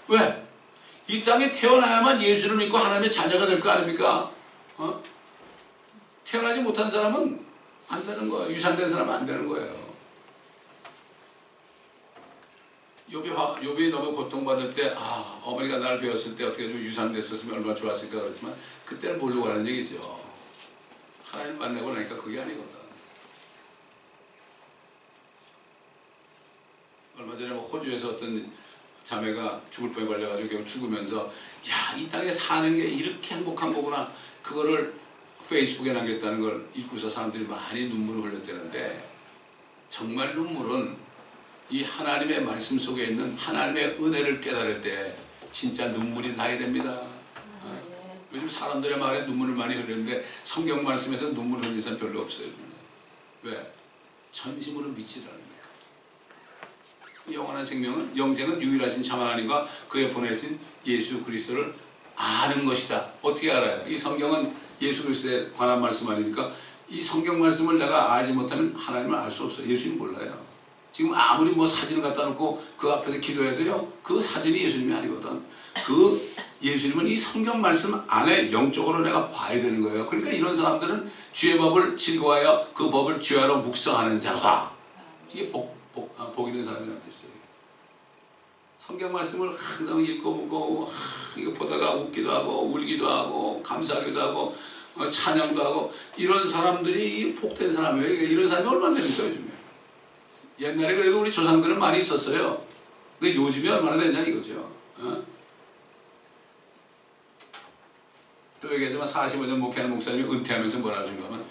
왜? 이 땅에 태어나야만 예수를 믿고 하나님의 자녀가 될 거 아닙니까? 태어나지 못한 사람은 안 되는 거예요. 유산된 사람은 안 되는 거예요. 욥이 너무 고통받을 때 어머니가 나를 배웠을 때 어떻게 좀 유산됐었으면 얼마나 좋았을까 그렇지만 그때는 모르고 하는 얘기죠. 하나님 만나고 나니까 그게 아니거든. 얼마 전에 호주에서 어떤 자매가 죽을 뻔에 걸려가지고 결국 죽으면서 이 땅에 사는 게 이렇게 행복한 거구나, 그거를 페이스북에 남겼다는 걸 읽고서 사람들이 많이 눈물을 흘렸다는데, 정말 눈물은 이 하나님의 말씀 속에 있는 하나님의 은혜를 깨달을 때 진짜 눈물이 나야 됩니다. 요즘 사람들의 말에 눈물을 많이 흘리는데 성경 말씀에서 눈물 흘리는 사람 별로 없어요. 왜? 전심으로 믿지 않습니까? 영원한 생명은, 영생은 유일하신 참 하나님과 그의 보내신 예수 그리스도를 아는 것이다. 어떻게 알아요? 이 성경은 예수 그리스도에 관한 말씀 아닙니까? 이 성경 말씀을 내가 알지 못하면 하나님을 알 수 없어요. 예수님 몰라요. 지금 아무리 사진을 갖다 놓고 그 앞에서 기도해야 돼요. 그 사진이 예수님이 아니거든. 그 예수님은 이 성경 말씀 안에 영적으로 내가 봐야 되는 거예요. 그러니까 이런 사람들은 주의 법을 즐거워하여 그 법을 주야로 묵상하는 자가, 이게 복 있는 사람이라는 뜻이에요. 성경 말씀을 항상 읽고 보고 이거 보다가 웃기도 하고 울기도 하고 감사하기도 하고 찬양도 하고, 이런 사람들이 복된 사람이에요. 이런 사람이 얼마나 됩니까 요즘에? 옛날에 그래도 우리 조상들은 많이 있었어요. 근데 요즘에 얼마나 되냐 이거죠. 또 얘기하지만 45년 목회하는 목사님이 은퇴하면서 뭐라 하신가 하면,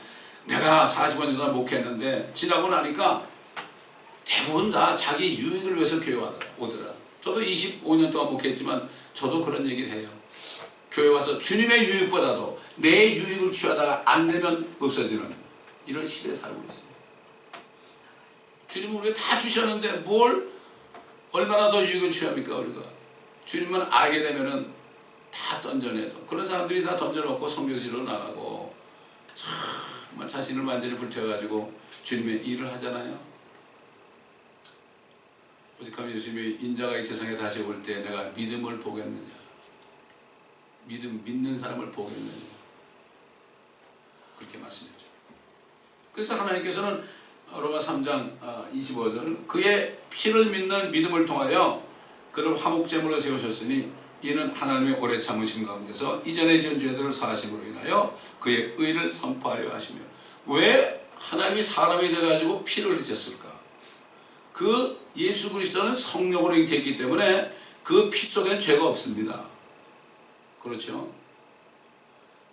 내가 45년 동안 목회했는데 지나고 나니까 대부분 다 자기 유익을 위해서 교회 오더라. 저도 25년 동안 목회했지만 저도 그런 얘기를 해요. 교회 와서 주님의 유익보다도 내 유익을 취하다가 안 되면 없어지는 이런 시대에 살고 있어요. 주님은 우리가 다 주셨는데 뭘 얼마나 더 유익을 취합니까 우리가? 주님만 알게 되면은 다 던져내도, 그런 사람들이 다 던져놓고 선교지로 나가고 정말 자신을 완전히 불태워가지고 주님의 일을 하잖아요. 오직하면 예수님이 인자가 이 세상에 다시 올 때 내가 믿음을 보겠느냐, 믿는 사람을 보겠느냐, 그렇게 말씀했죠. 그래서 하나님께서는 로마 3장 25절 그의 피를 믿는 믿음을 통하여 그를 화목제물로 세우셨으니 이는 하나님의 오래 참으심 가운데서 이전에 지은 죄들을 사하심으로 인하여 그의 의를 선포하려 하시며. 왜 하나님이 사람이 되어가지고 피를 흘리셨을까? 그 예수 그리스도는 성령으로 잉태했기 때문에 그 피 속에는 죄가 없습니다. 그렇죠?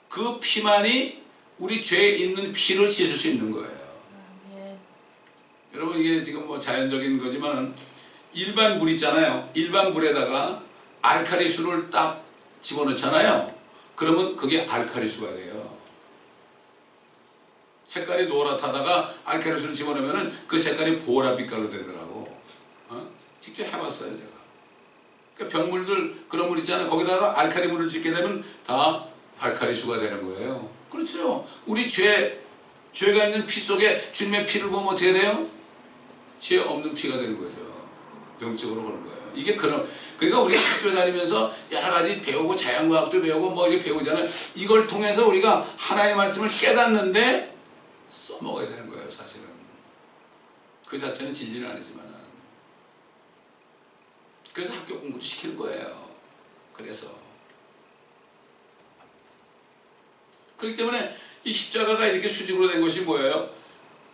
그 피만이 우리 죄에 있는 피를 씻을 수 있는 거예요. 여러분, 이게 지금 자연적인 거지만은 일반 물 있잖아요. 일반 물에다가 알칼리수를 딱 집어넣잖아요. 그러면 그게 알칼리수가 돼요. 색깔이 노랗다다가 알칼리수를 집어넣으면 그 색깔이 보라빛깔로 되더라고. 직접 해봤어요 제가. 그러니까 병물들 그런 물 있잖아요. 거기다가 알칼리 물을 짓게 되면 다 알칼리수가 되는 거예요. 그렇죠. 우리 죄가 있는 피 속에 주님의 피를 보면 어떻게 돼요? 죄 없는 피가 되는 거죠. 영적으로 그런 거예요. 이게 그러니까 우리가 학교 다니면서 여러 가지 배우고 자연과학도 배우고 이렇게 배우잖아요. 이걸 통해서 우리가 하나님의 말씀을 깨닫는데 써먹어야 되는 거예요. 사실은 그 자체는 진리는 아니지만. 그래서 학교 공부도 시키는 거예요. 그래서 그렇기 때문에 이 십자가가 이렇게 수직으로 된 것이 뭐예요?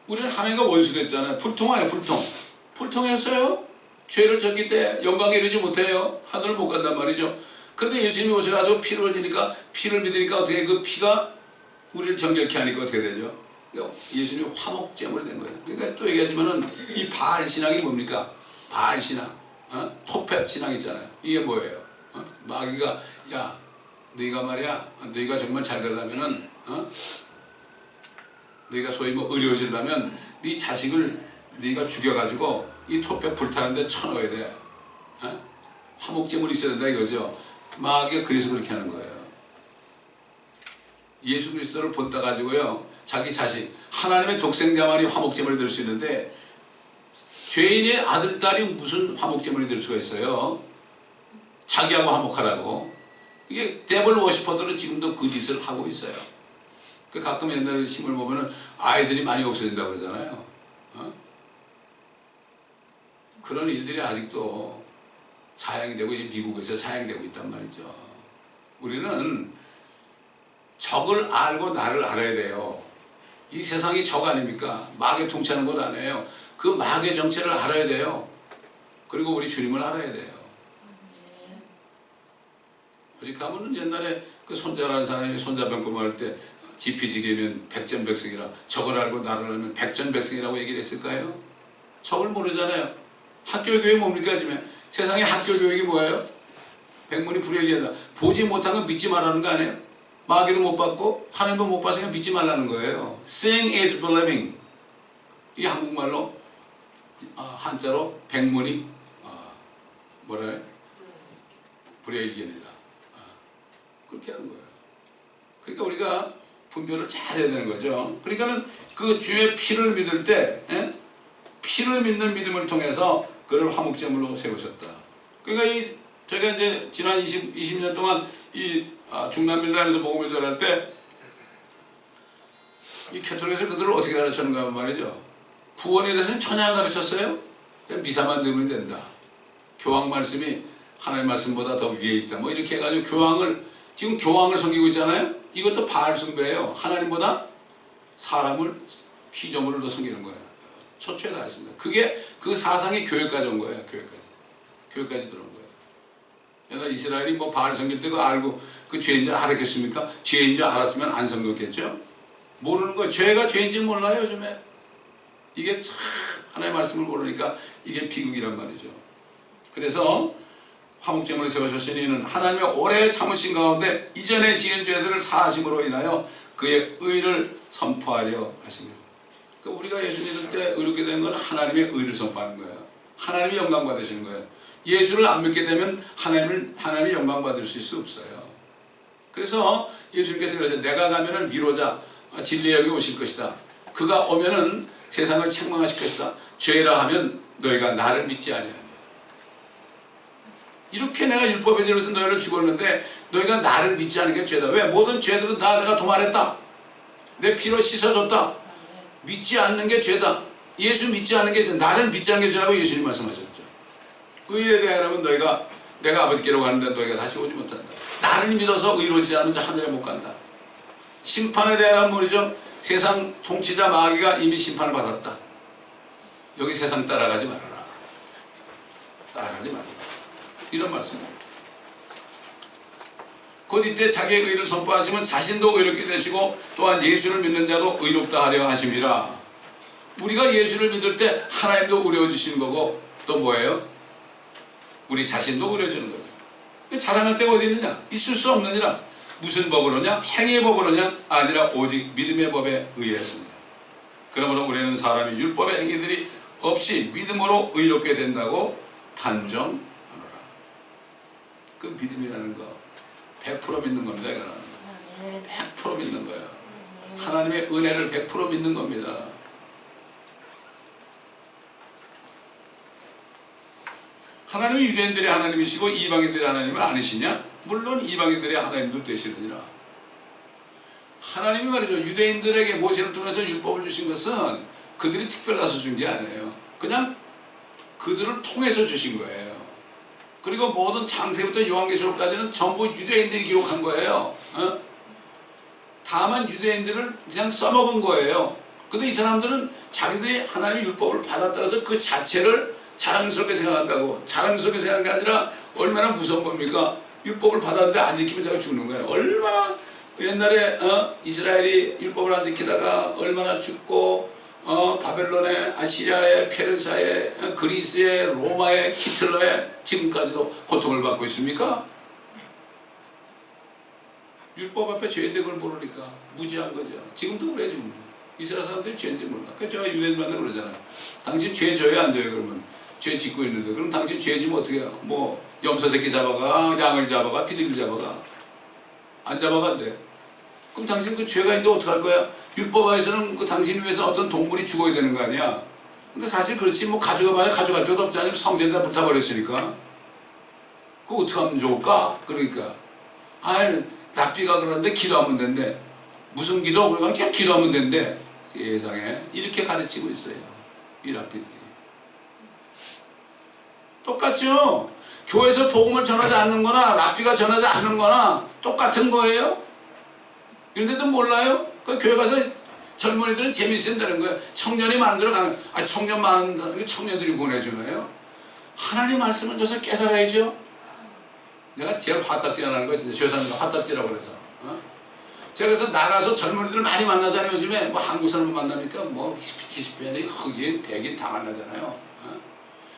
우리는 하나님과 원수됐잖아요. 불통 아니에요. 불통했어요. 죄를 졌기 때 영광에 이르지 못해요. 하늘을 못 간단 말이죠. 그런데 예수님이 오셔가지고 피를 흘리니까, 피를 믿으니까 어떻게 그 피가 우리를 정결케 하니까 어떻게 되죠? 예수님이 화목제물이 된 거예요. 그러니까 또 얘기하지만은 이 바알 신앙이 뭡니까? 바알 신앙, 토펫 신앙 있잖아요. 이게 뭐예요? 마귀가 야, 너희가 말이야, 너희가 정말 잘 되려면은, 너희가 소위 의료지려면 네 자식을 너희가 죽여가지고 이 토pe 불타는데 쳐넣어야 돼. 화목제물이 있어야 된다 이거죠. 마귀가 그래서 그렇게 하는 거예요. 예수 그리스도를 본따 가지고요, 자기 자식 하나님의 독생자만이 화목제물이 될 수 있는데 죄인의 아들 딸이 무슨 화목제물이 될 수가 있어요? 자기하고 화목하라고. 이게 데블 워시퍼들은 지금도 그 짓을 하고 있어요. 가끔 옛날에 신문 보면은 아이들이 많이 없어진다고 그러잖아요. 그런 일들이 아직도 자행되고 미국에서 자행되고 있단 말이죠. 우리는 적을 알고 나를 알아야 돼요. 이 세상이 적 아닙니까? 마귀에 통치하는 것 아니에요. 그 마귀의 정체를 알아야 돼요. 그리고 우리 주님을 알아야 돼요. 오직 하면은 옛날에 그 손자라는 사람이 손자병금 할 때 지피지기면 백전백승이라, 적을 알고 나를 알면 백전백승이라고 얘기를 했을까요? 적을 모르잖아요. 학교 교육이 뭡니까 지금? 세상에 학교 교육이 뭐예요? 백문이 불여일견이다. 보지 못한 건 믿지 말라는 거 아니에요? 마귀도 못 받고 하나님도 못 봤으니까 믿지 말라는 거예요. Seeing is believing. 이 한국말로 한자로 백문이 뭐라 해요? 불여일견이다. 그렇게 하는 거예요. 그러니까 우리가 분별을 잘해야 되는 거죠. 그러니까는 그 주의 피를 믿을 때, 피를 믿는 믿음을 통해서 그를 화목제물로 세우셨다. 그러니까 제가 이제 지난 20년 동안 이 중남미나라에서 복음을 전할 때 이 캐톨릭에서 그들을 어떻게 가르쳤는가 하면 말이죠. 구원에 대해서는 전혀 안 가르쳤어요. 그냥 미사만 들으면 된다. 교황 말씀이 하나님 말씀보다 더 위에 있다. 뭐 이렇게 해가지고 지금 교황을 섬기고 있잖아요. 이것도 바알 숭배예요. 하나님보다 사람을 피조물을 더 섬기는 거예요. 초초에 다 했습니다. 그게 그 사상이 교회까지 온 거예요. 교회까지 들어온 거예요. 옛날 이스라엘이 뭐 바알 섬길 때 그거 알고 그 죄인 줄 알았겠습니까? 죄인 줄 알았으면 안 섬겼겠죠? 모르는 거예요. 죄가 죄인 줄 몰라요, 요즘에. 이게 참 하나님의 말씀을 모르니까 이게 비극이란 말이죠. 그래서 화목제물을 세우셨으니 이는 하나님의 오래 참으신 가운데 이전에 지은 죄들을 사하심으로 인하여 그의 의를 선포하려 하십니다. 우리가 예수 믿을 때 의롭게 된 건 하나님의 의를 선포하는 거예요. 하나님이 영광 받으시는 거예요. 예수를 안 믿게 되면 하나님이 영광 받을 수 없어요. 그래서 예수님께서 그러죠. 내가 가면은 위로자 진리의 영이 오실 것이다. 그가 오면은 세상을 책망하실 것이다. 죄라 하면 너희가 나를 믿지 아니하니. 이렇게 내가 율법에 대해서 너희를 죽었는데 너희가 나를 믿지 않은 게 죄다. 왜? 모든 죄들은 다 내가 도말했다. 내 피로 씻어줬다. 믿지 않는 게 죄다. 예수 믿지 않는 게 죄다. 나를 믿지 않는 게 죄라고 예수님 말씀하셨죠. 의에 대하여는 너희가 내가 아버지께로 가는데 너희가 다시 오지 못한다. 나를 믿어서 의로지 않은 자 하늘에 못 간다. 심판에 대한 뭐죠? 세상 통치자 마귀가 이미 심판을 받았다. 여기 세상 따라가지 말아라. 따라가지 말아라. 이런 말씀입니다. 곧 이때 자기의 의를 선포하시면 자신도 의롭게 되시고 또한 예수를 믿는 자도 의롭다 하려 하심이라. 우리가 예수를 믿을 때 하나님도 의로워지시는 거고 또 뭐예요? 우리 자신도 의로워지는 거죠. 자랑할 때가 어디 있느냐? 있을 수 없느니라. 무슨 법으로냐? 행위의 법으로냐? 아니라 오직 믿음의 법에 의했습니다. 그러므로 우리는 사람이 율법의 행위들이 없이 믿음으로 의롭게 된다고 단정하노라. 그 믿음이라는 거 100% 믿는 겁니다. 이거는 100% 믿는 거예요. 하나님의 은혜를 100% 믿는 겁니다. 하나님이 유대인들의 하나님이시고 이방인들의 하나님은 아니시냐? 물론 이방인들의 하나님도 되시느니라. 하나님이 말이죠. 유대인들에게 모세를 통해서 율법을 주신 것은 그들이 특별해서 준 게 아니에요. 그냥 그들을 통해서 주신 거예요. 그리고 모든 창세부터 요한계시록까지는 전부 유대인들이 기록한 거예요. 다만 유대인들을 그냥 써먹은 거예요. 근데 이 사람들은 자기들이 하나님의 율법을 받았다고 그 자체를 자랑스럽게 생각한다고. 자랑스럽게 생각한 게 아니라 얼마나 무서운 겁니까? 율법을 받았는데 안 지키면 자기가 죽는 거예요. 얼마나 옛날에 이스라엘이 율법을 안 지키다가 얼마나 죽고 바벨론에 아시리아에 페르시아에 그리스에 로마에 히틀러에 지금까지도 고통을 받고 있습니까? 율법 앞에 죄인데 그걸 모르니까 무지한 거죠. 지금도 그래. 지금 이스라엘 사람들이 죄인지 몰라. 그래서 제가 유대인들한테 그러잖아요. 당신 죄 져요 안 져요? 그러면 죄 짓고 있는데 그럼 당신 죄 지면 어떻게 해요? 뭐 염소 새끼 잡아가, 양을 잡아가, 비둘기 잡아가. 안 잡아간대. 그럼 당신 그 죄가 있는데 어떡할 거야? 율법하에서는 그 당신 위해서 어떤 동물이 죽어야 되는 거 아니야? 근데 사실 그렇지, 뭐 가져가봐야 가져갈 데도 없잖아요. 성전에다 불타버렸으니까. 그거 어떡하면 좋을까? 그러니까. 랍비가 그러는데 기도하면 된대. 무슨 기도? 그러니까 그냥 기도하면 된대. 세상에. 이렇게 가르치고 있어요. 이 랍비들이. 똑같죠? 교회에서 복음을 전하지 않는 거나 랍비가 전하지 않는 거나 똑같은 거예요? 이런데도 몰라요? 그 교회 가서 젊은이들은 재밌어진다는 거예요. 청년이 만들어가는, 청년 많은 사람이 청년들이 보내주네요. 하나님 말씀을 줘서 깨달아야죠. 내가 제일 화딱지 안 하는 거예요. 죄송합니다. 화딱지라고 그래서. 제가 그래서 나가서 젊은이들을 많이 만나잖아요. 요즘에 뭐 한국 사람을 만나니까 뭐 히스패닉, 흑인, 백인 다 만나잖아요.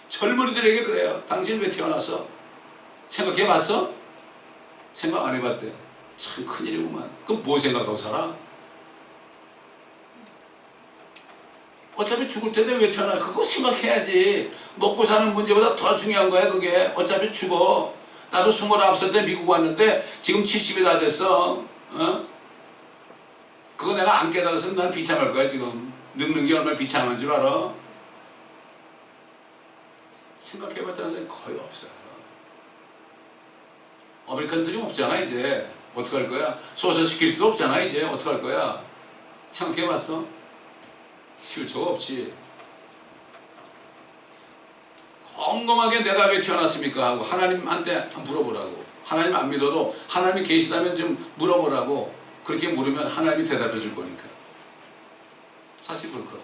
젊은이들에게 그래요. 당신 왜 태어났어? 생각해 봤어? 생각 안 해봤대. 참 큰일이구만. 그럼 뭐 생각하고 살아? 어차피 죽을 텐데 왜 태어나? 그거 생각해야지. 먹고 사는 문제보다 더 중요한 거야 그게. 어차피 죽어. 나도 29살 때 미국 왔는데 지금 70이 다 됐어. 그거 내가 안 깨달았으면 나는 비참할 거야 지금. 늙는 게 얼마나 비참한 줄 알아? 생각해봤다는 사람이 거의 없어요. 아메리칸들이 없잖아 이제. 어떡할 거야? 소셜시큐리티도 없잖아 이제. 어떡할 거야? 생각해봤어? 퓨처가 없지. 꼼꼼하게 내가 왜 태어났습니까? 하고 하나님한테 물어보라고. 하나님 안 믿어도 하나님이 계시다면 좀 물어보라고. 그렇게 물으면 하나님이 대답해 줄 거니까. 사실 그렇거든요.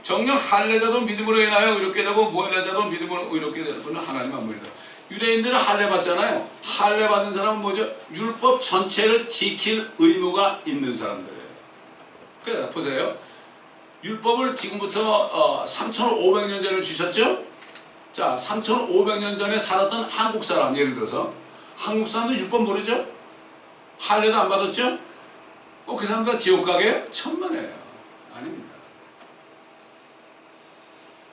정녕 할례자도 믿음으로 인하여 의롭게 되고 무할례자도 믿음으로 의롭게 되는 분은 하나님 안 보인다. 유대인들은 할례 받잖아요. 할례 받은 사람은 뭐죠? 율법 전체를 지킬 의무가 있는 사람들이에요. 그래서 보세요. 율법을 지금부터 3,500년 전에 주셨죠? 자, 3,500년 전에 살았던 한국 사람, 예를 들어서 한국 사람도 율법 모르죠? 할례도 안 받았죠? 그 사람들 지옥 가게요? 천만에요. 아닙니다.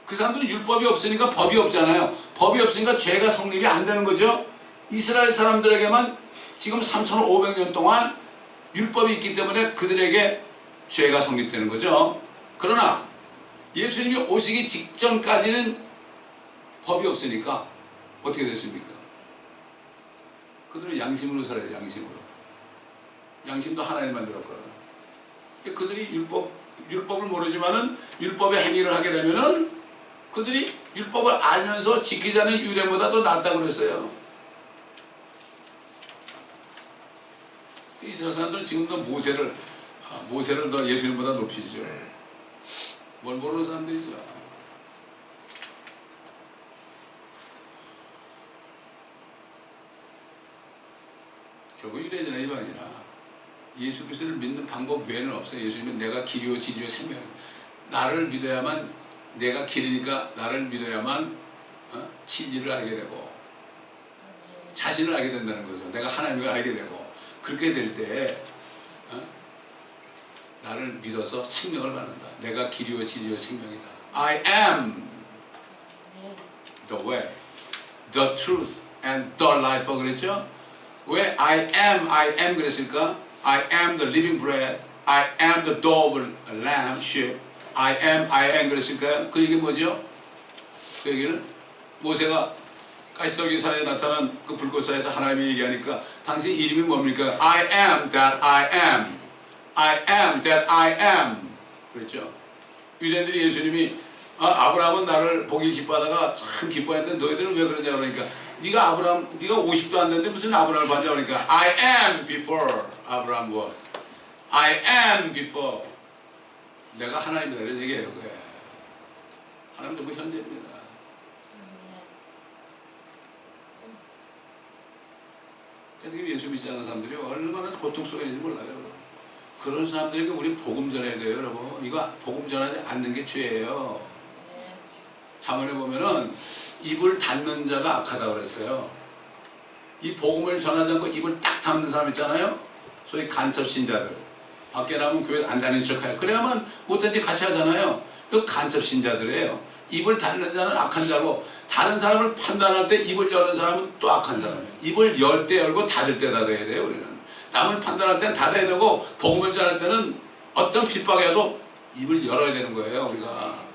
그 사람들은 율법이 없으니까 법이 없잖아요. 법이 없으니까 죄가 성립이 안 되는 거죠. 이스라엘 사람들에게만 지금 3,500년 동안 율법이 있기 때문에 그들에게 죄가 성립되는 거죠. 그러나 예수님이 오시기 직전까지는 법이 없으니까 어떻게 됐습니까? 그들은 양심으로 살아요. 양심으로. 양심도 하나님 만들었거든. 그들이 율법을 모르지만은 율법의 행위를 하게 되면은 그들이 율법을 알면서 지키지 않는 유대보다 더 낫다고 그랬어요. 이스라엘 사람들은 지금도 모세를 더 예수님보다 높이죠. 뭘 모르는 사람들이죠. 결국 유대인이나 이방이나 예수 그리스도를 믿는 방법 외에는 없어요. 예수님은 내가 길이요 진리요 생명. 나를 믿어야만, 내가 길이니까 나를 믿어야만 진리를 알게 되고 자신을 알게 된다는 거죠. 내가 하나님을 알게 되고, 그렇게 될 때 나를 믿어서 생명을 받는다. 내가 길이요 진리요 생명이다. I am the way, the truth and the life 그랬죠? 왜 I am 그랬을까? I am the living bread, I am the door of a lamb, sheep. I am 그랬을까요? 그 얘기 뭐죠? 그 얘기는 모세가 가시떨기 사이에 나타난 그 불꽃사에서 하나님이 얘기하니까 당신 이름이 뭡니까? I am that I am, I am that I am 그랬죠. 유대인들이 예수님이 아브라함은 나를 보기 기뻐하다가 참 기뻐했는데 너희들은 왜 그러냐 그러니까 네가 50도 안 됐는데 무슨 아브라함을 봤냐 그러니까 I am before Abraham was, I am before. 내가 하나님이다 이런 얘기예요. 그게 하나님 전부 현재입니다. 그래서 예수 믿지 않는 사람들이 얼마나 고통스러운지 몰라요. 그런 사람들에게 우리 복음 전해야 돼요. 여러분, 이거 복음 전하지 않는 게 죄예요. 잠언에 보면은 입을 닫는 자가 악하다고 그랬어요. 이 복음을 전하지 않고 입을 딱 닫는 사람 있잖아요. 소위 간첩 신자들. 밖에 나오면 교회 안 다니는 척해요. 그래야만 못된 짓 같이 하잖아요. 그 간첩 신자들이에요. 입을 닫는 자는 악한 자고, 다른 사람을 판단할 때 입을 여는 사람은 또 악한 사람이에요. 입을 열 때 열고 닫을 때 닫아야 돼요. 우리는 남을 판단할 때는 닫아야 되고, 복음을 전할 때는 어떤 핍박이 와도 입을 열어야 되는 거예요. 우리가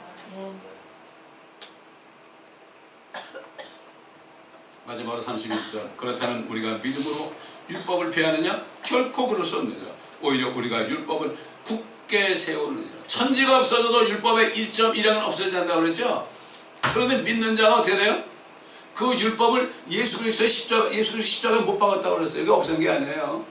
마지막으로 31절, 그렇다면 우리가 믿음으로 율법을 폐하느냐? 결코 그럴 수 없느니라. 오히려 우리가 율법을 굳게 세우느니라. 천지가 없어져도 율법의 1.1항은 없어지지 않는다고 그랬죠? 그런데 믿는 자가 어떻게 돼요? 그 율법을 예수 그리스도의 십자가에 못 박았다고 그랬어요. 이게 없앤 게 아니에요.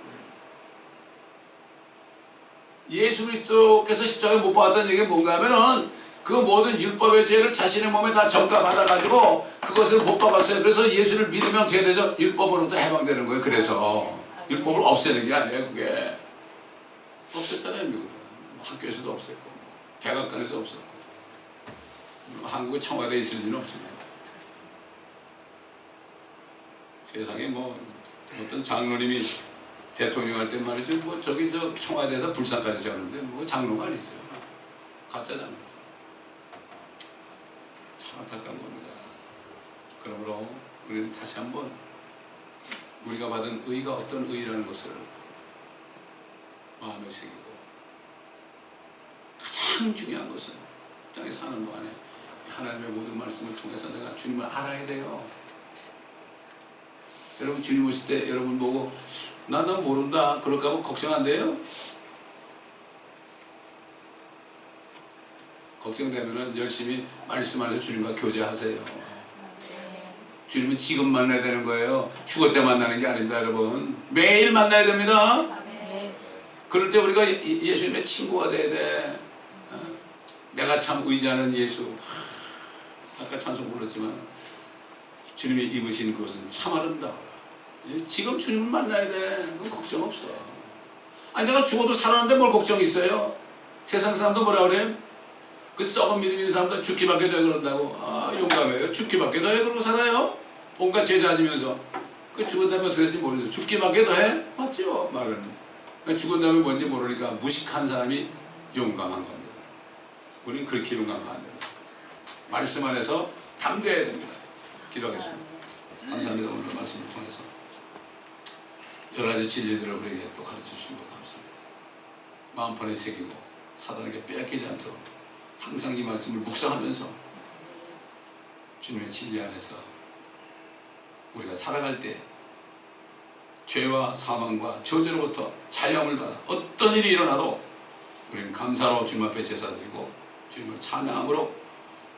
예수 그리스도께서 십자가에 못 박았다는 얘기가 뭔가 하면은, 그 모든 율법의 죄를 자신의 몸에 다 전가받아가지고 그것을 못 박았어요. 그래서 예수를 믿으면 어떻게 되죠? 율법으로부터 해방되는 거예요. 그래서 율법을 없애는 게 아니에요. 그게 없앴잖아요. 미국은 학교에서도 없앴고, 백악관에서도 없앴고, 한국의 청와대에 있을 리는 없지만, 세상에 뭐 어떤 장로님이 대통령 할 때 말이죠, 뭐 저기 저 청와대에다 불상까지 세우는데 뭐 장로가 아니죠. 가짜 장로. 참 안타까운 겁니다. 그러므로 우리는 다시 한번 우리가 받은 의가 어떤 의라는 것을 마음에 새기고, 가장 중요한 것은 땅에 사는 동안에 하나님의 모든 말씀을 통해서 내가 주님을 알아야 돼요. 여러분 주님 오실 때 여러분 보고 나 모른다 그럴까 봐 걱정 안 돼요? 걱정되면은 열심히 말씀 안에서 주님과 교제하세요. 주님은 지금 만나야 되는 거예요. 죽을 때 만나는 게 아닙니다. 여러분 매일 만나야 됩니다. 그럴 때 우리가 예수님의 친구가 돼야 돼. 내가 참 의지하는 예수. 아까 찬송 불렀지만 주님이 입으신 것은 참 아름다워라. 지금 주님을 만나야 돼. 그건 걱정 없어. 아니 내가 죽어도 살아났는데 뭘 걱정이 있어요? 세상 사람도 뭐라 그래? 그 썩은 믿음 있는 사람들 죽기밖에 더 해 그런다고. 아 용감해요. 죽기밖에 더 해 그러고 살아요? 온갖 죄 잦으면서. 그 죽은 다음에 어떻게 될지 모르죠. 죽기밖에 더 해? 맞죠? 말은. 죽은 다음에 뭔지 모르니까 무식한 사람이 용감한 겁니다. 우리는 그렇게 용감하면 안 됩니다. 말씀 안에서 담대해야 됩니다. 기도하겠습니다. 감사합니다. 오늘 말씀을 통해서 여러 가지 진리들을 우리에게 또 가르쳐 주신 것 감사합니다. 마음판에 새기고 사단에게 빼앗기지 않도록 항상 이 말씀을 묵상하면서 주님의 진리 안에서 우리가 살아갈 때 죄와 사망과 저주로부터 자유함을 받아 어떤 일이 일어나도 우리는 감사로 주님 앞에 제사드리고 주님을 찬양함으로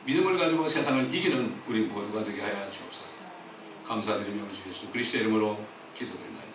믿음을 가지고 세상을 이기는 우리 모두가 되게 하여 주옵소서. 감사드리며 우리 주 예수 그리스도의 이름으로 기도드립니다.